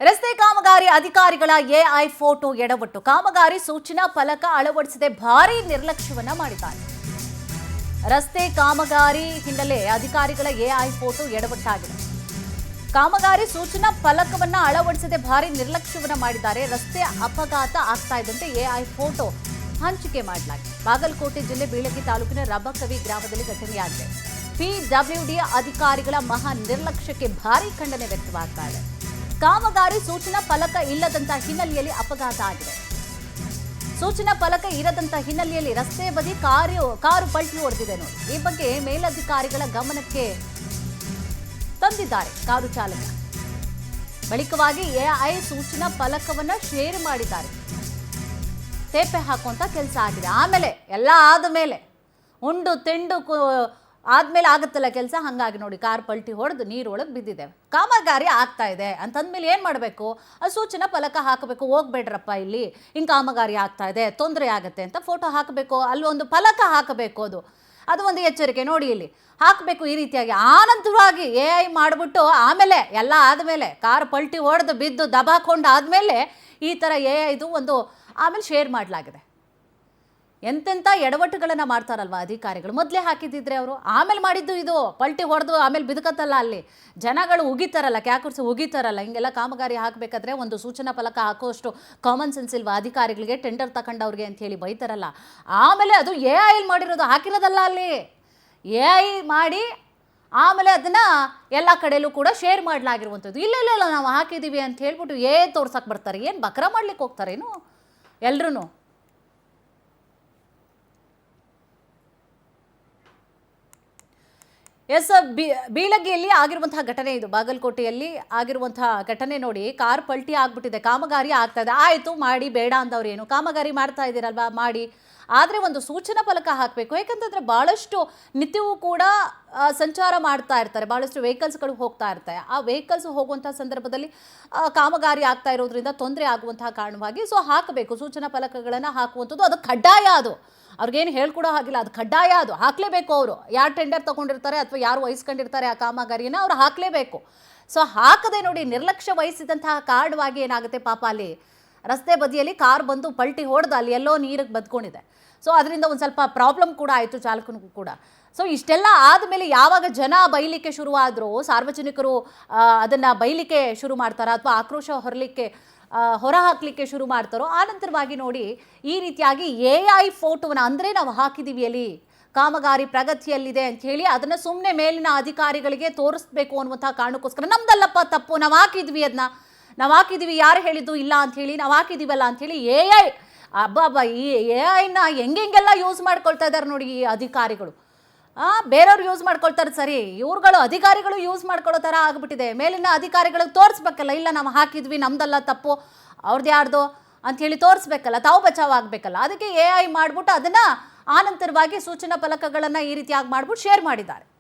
ರಸ್ತೆ ಕಾಮಗಾರಿ ಅಧಿಕಾರಿಗಳ ಎಐ ಫೋಟೋ ಎಡವಟ್ಟು ಕಾಮಗಾರಿ ಸೂಚನಾ ಫಲಕ ಅಳವಡಿಸದೆ ಭಾರೀ ನಿರ್ಲಕ್ಷ್ಯವನ್ನ ಮಾಡಿದ್ದಾರೆ. ರಸ್ತೆ ಕಾಮಗಾರಿ ಹಿನ್ನೆಲೆ ಅಧಿಕಾರಿಗಳ ಎಐ ಫೋಟೋ ಎಡವಟ್ಟಾಗಿದೆ. ಕಾಮಗಾರಿ ಸೂಚನಾ ಫಲಕವನ್ನ ಅಳವಡಿಸದೆ ಭಾರೀ ನಿರ್ಲಕ್ಷ್ಯವನ್ನ ಮಾಡಿದ್ದಾರೆ. ರಸ್ತೆ ಅಪಘಾತ ಆಗ್ತಾ ಇದ್ದಂತೆ ಎಐ ಫೋಟೋ ಹಂಚಿಕೆ ಮಾಡಲಾಗಿದೆ. ಬಾಗಲಕೋಟೆ ಜಿಲ್ಲೆ ಬೀಳಗಿ ತಾಲೂಕಿನ ರಬಕವಿ ಗ್ರಾಮದಲ್ಲಿ ಘಟನೆಯಾಗಿದೆ. ಪಿಡಬ್ಲ್ಯೂಡಿ ಅಧಿಕಾರಿಗಳ ಮಹಾ ನಿರ್ಲಕ್ಷ್ಯಕ್ಕೆ ಭಾರೀ ಖಂಡನೆ ವ್ಯಕ್ತವಾಗ್ತಾ ಇದೆ. ಕಾಮಗಾರಿ ಸೂಚನಾ ಫಲಕ ಇಲ್ಲದಂತ ಹಿನ್ನೆಲೆಯಲ್ಲಿ ಅಪಘಾತ ಆಗಿದೆ. ಸೂಚನಾ ಫಲಕ ಇರದಂತ ಹಿನ್ನೆಲೆಯಲ್ಲಿ ರಸ್ತೆ ಬದಿ ಕಾರು ಪಲ್ಟಿ ಹೊಡೆದಿದೆ ನೋಡಿ. ಈ ಬಗ್ಗೆ ಮೇಲಧಿಕಾರಿಗಳ ಗಮನಕ್ಕೆ ತಂದಿದ್ದಾರೆ ಕಾರು ಚಾಲಕ. ಬಳಿಕವಾಗಿ ಎಐ ಸೂಚನಾ ಫಲಕವನ್ನ ಶೇರ್ ಮಾಡಿದ್ದಾರೆ. ತೇಪೆ ಹಾಕುವಂತ ಕೆಲಸ ಆಗಿದೆ. ಆಮೇಲೆ ಎಲ್ಲ ಆದಮೇಲೆ ಉಂಡು ತಿಂಡು ಆದ್ಮೇಲೆ ಆಗುತ್ತಲ್ಲ ಕೆಲಸ, ಹಂಗಾಗಿ ನೋಡಿ ಕಾರ್ ಪಲ್ಟಿ ಹೊಡೆದು ನೀರೊಳಗೆ ಬಿದ್ದಿದೆ. ಕಾಮಗಾರಿ ಆಗ್ತಾ ಇದೆ ಅಂತಂದ್ಮೇಲೆ ಏನು ಮಾಡಬೇಕು? ಆ ಸೂಚನಾ ಫಲಕ ಹಾಕಬೇಕು. ಹೋಗ್ಬೇಡ್ರಪ್ಪ, ಇಲ್ಲಿ ಹಿಂಗೆ ಕಾಮಗಾರಿ ಆಗ್ತಾ ಇದೆ, ತೊಂದರೆ ಆಗುತ್ತೆ ಅಂತ ಫೋಟೋ ಹಾಕಬೇಕು. ಅಲ್ಲಿ ಒಂದು ಫಲಕ ಹಾಕಬೇಕು. ಅದು ಒಂದು ಎಚ್ಚರಿಕೆ ನೋಡಿ, ಇಲ್ಲಿ ಹಾಕಬೇಕು ಈ ರೀತಿಯಾಗಿ. ಆನಂತರವಾಗಿ ಎಐ ಮಾಡಿಬಿಟ್ಟು ಆಮೇಲೆ ಎಲ್ಲ ಆದಮೇಲೆ ಕಾರ್ ಪಲ್ಟಿ ಹೊಡೆದು ಬಿದ್ದು ದಬಾಕೊಂಡು ಆದಮೇಲೆ ಈ ಥರ ಎಐದು ಒಂದು ಆಮೇಲೆ ಶೇರ್ ಮಾಡಲಾಗಿದೆ. ಎಂತೆಂಥ ಎಡವಟ್ಟುಗಳನ್ನು ಮಾಡ್ತಾರಲ್ವ ಅಧಿಕಾರಿಗಳು. ಮೊದಲೇ ಹಾಕಿದ್ದಿದ್ರೆ ಅವರು, ಆಮೇಲೆ ಮಾಡಿದ್ದು ಇದು ಪಲ್ಟಿ ಹೊಡೆದು ಆಮೇಲೆ ಬಿದ್ಕತ್ತಲ್ಲ, ಅಲ್ಲಿ ಜನಗಳು ಉಗಿತಾರಲ್ಲ, ಕ್ಯಾಕುರ್ಸಿ ಉಗಿತಾರಲ್ಲ. ಹಿಂಗೆಲ್ಲ ಕಾಮಗಾರಿ ಹಾಕಬೇಕಾದ್ರೆ ಒಂದು ಸೂಚನಾ ಫಲಕ ಹಾಕೋಷ್ಟು ಕಾಮನ್ ಸೆನ್ಸ್ ಇಲ್ವಾ ಅಧಿಕಾರಿಗಳಿಗೆ? ಟೆಂಡರ್ ತಗೊಂಡವ್ರಿಗೆ ಅಂತ ಹೇಳಿ ಬೈತಾರಲ್ಲ. ಆಮೇಲೆ ಅದು ಎಐ ಮಾಡಿರೋದು, ಹಾಕಿರೋದಲ್ಲ. ಅಲ್ಲಿ ಎಐ ಮಾಡಿ ಆಮೇಲೆ ಅದನ್ನು ಎಲ್ಲ ಕಡೆಯಲ್ಲೂ ಕೂಡ ಶೇರ್ ಮಾಡಲಾಗಿರುವಂಥದ್ದು. ಇಲ್ಲ ನಾವು ಹಾಕಿದ್ದೀವಿ ಅಂತ ಹೇಳ್ಬಿಟ್ಟು ತೋರ್ಸಕ್ಕೆ ಬರ್ತಾರೆ. ಏನು ಬಕ್ರ ಮಾಡ್ಲಿಕ್ಕೆ ಹೋಗ್ತಾರೇನು ಎಲ್ರೂ? ಎಸ್, ಬೀಳಗಿಯಲ್ಲಿ ಆಗಿರುವಂತಹ ಘಟನೆ ಇದು. ಬಾಗಲಕೋಟೆಯಲ್ಲಿ ಆಗಿರುವಂತಹ ಘಟನೆ ನೋಡಿ. ಕಾರ್ ಪಲ್ಟಿ ಆಗ್ಬಿಟ್ಟಿದೆ, ಕಾಮಗಾರಿ ಆಗ್ತಾ ಇದೆ. ಆಯಿತು, ಮಾಡಿ, ಬೇಡ ಅಂದವ್ರು ಏನು? ಕಾಮಗಾರಿ ಮಾಡ್ತಾ ಇದ್ದೀರಲ್ವಾ, ಮಾಡಿ. ಆದರೆ ಒಂದು ಸೂಚನಾ ಫಲಕ ಹಾಕಬೇಕು. ಯಾಕಂತಂದರೆ ಭಾಳಷ್ಟು ನಿತ್ಯವೂ ಕೂಡ ಸಂಚಾರ ಮಾಡ್ತಾ ಇರ್ತಾರೆ, ಭಾಳಷ್ಟು ವೆಹಿಕಲ್ಸ್ಗಳು ಹೋಗ್ತಾ ಇರ್ತಾರೆ. ಆ ವೆಹಿಕಲ್ಸ್ ಹೋಗುವಂಥ ಸಂದರ್ಭದಲ್ಲಿ ಕಾಮಗಾರಿ ಆಗ್ತಾ ಇರೋದ್ರಿಂದ ತೊಂದರೆ ಆಗುವಂತಹ ಕಾರಣವಾಗಿ ಹಾಕಬೇಕು. ಸೂಚನಾ ಫಲಕಗಳನ್ನು ಹಾಕುವಂಥದ್ದು ಅದು ಕಡ್ಡಾಯ. ಅದು ಅವ್ರಿಗೇನು ಹೇಳ್ಕೊಡೋ ಹಾಗಿಲ್ಲ, ಅದು ಕಡ್ಡಾಯ. ಅದು ಹಾಕಲೇಬೇಕು. ಅವರು ಯಾರು ಟೆಂಡರ್ ತೊಗೊಂಡಿರ್ತಾರೆ ಅಥವಾ ಯಾರು ವಹಿಸ್ಕೊಂಡಿರ್ತಾರೆ ಆ ಕಾಮಗಾರಿನ ಅವ್ರು ಹಾಕಲೇಬೇಕು. ಹಾಕದೆ ನೋಡಿ ನಿರ್ಲಕ್ಷ್ಯ ವಹಿಸಿದಂತಹ ಕಾರಣವಾಗಿ ಏನಾಗುತ್ತೆ ಪಾಪ, ಅಲ್ಲಿ ರಸ್ತೆ ಬದಿಯಲ್ಲಿ ಕಾರ್ ಬಂದು ಪಲ್ಟಿ ಹೊಡೆದು ಅಲ್ಲಿ ಎಲ್ಲೋ ನೀರಿಗೆ ಬದ್ಕೊಂಡಿದೆ. ಅದರಿಂದ ಒಂದು ಸ್ವಲ್ಪ ಪ್ರಾಬ್ಲಮ್ ಕೂಡ ಆಯಿತು ಚಾಲಕನಿಗೂ ಕೂಡ. ಇಷ್ಟೆಲ್ಲ ಆದಮೇಲೆ ಯಾವಾಗ ಜನ ಬೈಲಿಕ್ಕೆ ಶುರುವಾದರೂ, ಸಾರ್ವಜನಿಕರು ಅದನ್ನು ಬೈಲಿಕ್ಕೆ ಶುರು ಮಾಡ್ತಾರ ಅಥವಾ ಆಕ್ರೋಶ ಹೊರ ಹಾಕಲಿಕ್ಕೆ ಶುರು ಮಾಡ್ತಾರೋ, ಆನಂತರವಾಗಿ ನೋಡಿ ಈ ರೀತಿಯಾಗಿ ಎಐ ಫೋಟೋವನ್ನು, ಅಂದರೆ ನಾವು ಹಾಕಿದ್ದೀವಿ ಅಲ್ಲಿ ಕಾಮಗಾರಿ ಪ್ರಗತಿಯಲ್ಲಿದೆ ಅಂತ ಹೇಳಿ ಅದನ್ನು ಸುಮ್ಮನೆ ಮೇಲಿನ ಅಧಿಕಾರಿಗಳಿಗೆ ತೋರಿಸ್ಬೇಕು ಅನ್ನುವಂಥ ಕಾರಣಕ್ಕೋಸ್ಕರ, ನಮ್ದಲ್ಲಪ್ಪ ತಪ್ಪು, ನಾವು ಹಾಕಿದ್ವಿ, ನಾವು ಹಾಕಿದ್ದೀವಿ, ಯಾರು ಹೇಳಿದ್ದು ಇಲ್ಲ ಅಂಥೇಳಿ, ನಾವು ಹಾಕಿದ್ದೀವಲ್ಲ ಅಂಥೇಳಿ ಎಐ ಈ ಎಐನ ಹೆಂಗೆಲ್ಲ ಯೂಸ್ ಮಾಡ್ಕೊಳ್ತಾ ಇದ್ದಾರೆ ನೋಡಿ ಈ ಅಧಿಕಾರಿಗಳು. ಬೇರೆಯವ್ರು ಯೂಸ್ ಮಾಡ್ಕೊಳ್ತಾರೆ ಸರಿ, ಇವ್ರುಗಳು ಅಧಿಕಾರಿಗಳು ಯೂಸ್ ಮಾಡ್ಕೊಳ್ಳೋ ಥರ ಆಗಿಬಿಟ್ಟಿದೆ. ಮೇಲಿನ ಅಧಿಕಾರಿಗಳಿಗೆ ತೋರಿಸ್ಬೇಕಲ್ಲ, ಇಲ್ಲ ನಾವು ಹಾಕಿದ್ವಿ, ನಮ್ದಲ್ಲ ತಪ್ಪು, ಅವ್ರದ್ದು ಯಾರ್ದು ಅಂಥೇಳಿ ತೋರಿಸ್ಬೇಕಲ್ಲ, ತಾವು ಬಚಾವ್ ಆಗಬೇಕಲ್ಲ. ಅದಕ್ಕೆ ಎಐ ಮಾಡಿಬಿಟ್ಟು ಅದನ್ನು ಆನಂತರವಾಗಿ ಸೂಚನಾ ಫಲಕಗಳನ್ನು ಈ ರೀತಿಯಾಗಿ ಮಾಡಿಬಿಟ್ಟು ಶೇರ್ ಮಾಡಿದ್ದಾರೆ.